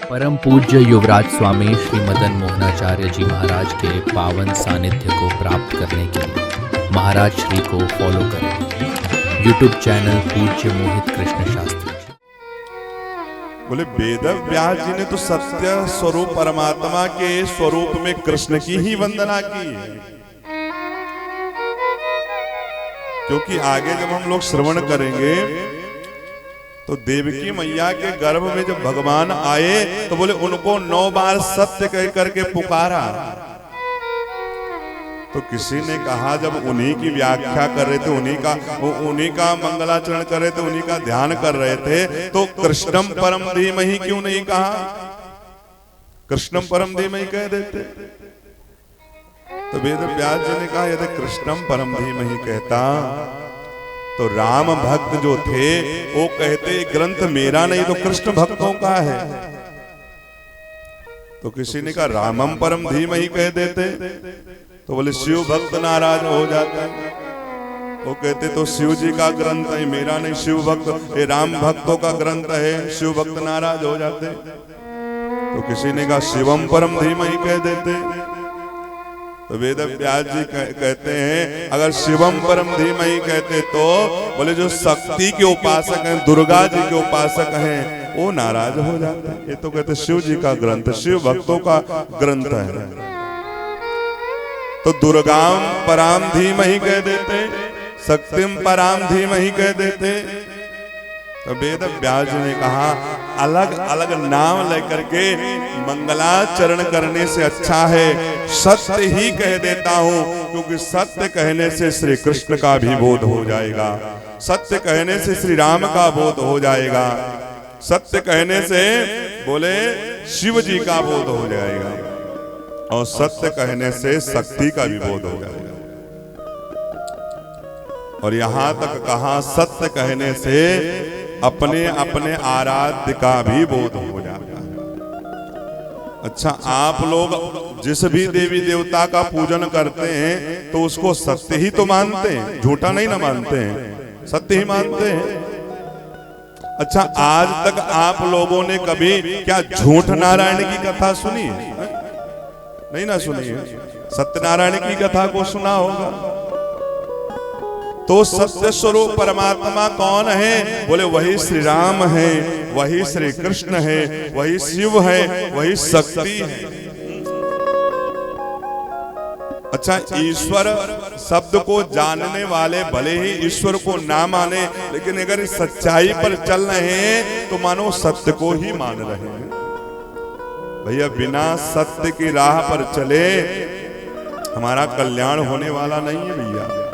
परम पूज्य युवराज स्वामी श्री मदन मोहनाचार्य जी महाराज के पावन सानिध्य को प्राप्त करने के लिए महाराज श्री को फॉलो करें। यूट्यूब चैनल पूज्य मोहित कृष्ण शास्त्री जी। बोले वेद व्यास जी ने तो सत्य स्वरूप परमात्मा के स्वरूप में कृष्ण की ही वंदना की है, क्योंकि आगे जब हम लोग श्रवण करेंगे तो देवकी मैया के गर्भ में जब भगवान आए तो बोले उनको 9 बार सत्य कह करके पुकारा। तो किसी ने कहा जब उन्हीं की व्याख्या कर रहे थे, उन्हीं का मंगलाचरण कर रहे थे, उन्हीं का ध्यान कर रहे थे, तो कृष्णम परम धीमहि क्यों नहीं कहा? कृष्णम परम धीमहि कह देते। तो वेद व्यास जी ने कहा यदि कृष्णम परम धीमहि कहता तो राम भक्त जो थे वो कहते ग्रंथ मेरा नहीं तो कृष्ण भक्तों का है। तो किसी ने कहा रामम परम धीमहि कह देते तो बोले शिव भक्त नाराज हो जाते। वो कहते तो शिव जी का ग्रंथ है मेरा नहीं, शिव भक्त राम भक्तों का ग्रंथ है, शिव भक्त नाराज हो जाते। तो किसी ने कहा शिवम परम धीमहि कह देते। तो वेद व्यास जी कहते हैं अगर शिवम परम धीमहि कहते तो बोले जो शक्ति के उपासक हैं, दुर्गा जी के उपासक हैं, वो नाराज हो जाते हैं। ये तो कहते शिव जी का ग्रंथ, शिव भक्तों का ग्रंथ है। तो दुर्गाम पराम धीमहि कह देते, शक्तिम पराम धीमहि कह देते। तो वेद व्यास जी ने कहा अलग अलग नाम लेकर के मंगलाचरण करने से अच्छा है सत्य ही कह देता हूं, क्योंकि सत्य कहने से श्री कृष्ण का भी बोध हो जाएगा, सत्य कहने से श्री राम का बोध हो जाएगा, सत्य कहने से बोले शिव जी का बोध हो जाएगा, और सत्य कहने से शक्ति का भी बोध हो जाएगा। और यहां तक कहा सत्य कहने से अपने अपने आराध्य का भी बोध हो जाता है। अच्छा, आप लोग जिस भी देवी देवता का पूजन करते हैं तो उसको सत्य ही तो मानते हैं, झूठा नहीं ना मानते हैं, सत्य ही मानते हैं। अच्छा, आज तक आप लोगों ने कभी क्या झूठ नारायण की कथा सुनी है? नहीं ना सुनी है। सत्यनारायण की कथा को सुना होगा। तो सत्य स्वरूप परमात्मा कौन है? बोले वही श्री राम है, वही श्री कृष्ण है, वही शिव है, वही शक्ति है। अच्छा, ईश्वर शब्द को जानने वाले भले ही ईश्वर को ना माने, लेकिन अगर इस सच्चाई पर चल रहे हैं तो मानो सत्य को ही मान रहे हैं। भैया बिना सत्य की राह पर चले हमारा कल्याण होने वाला नहीं है भैया।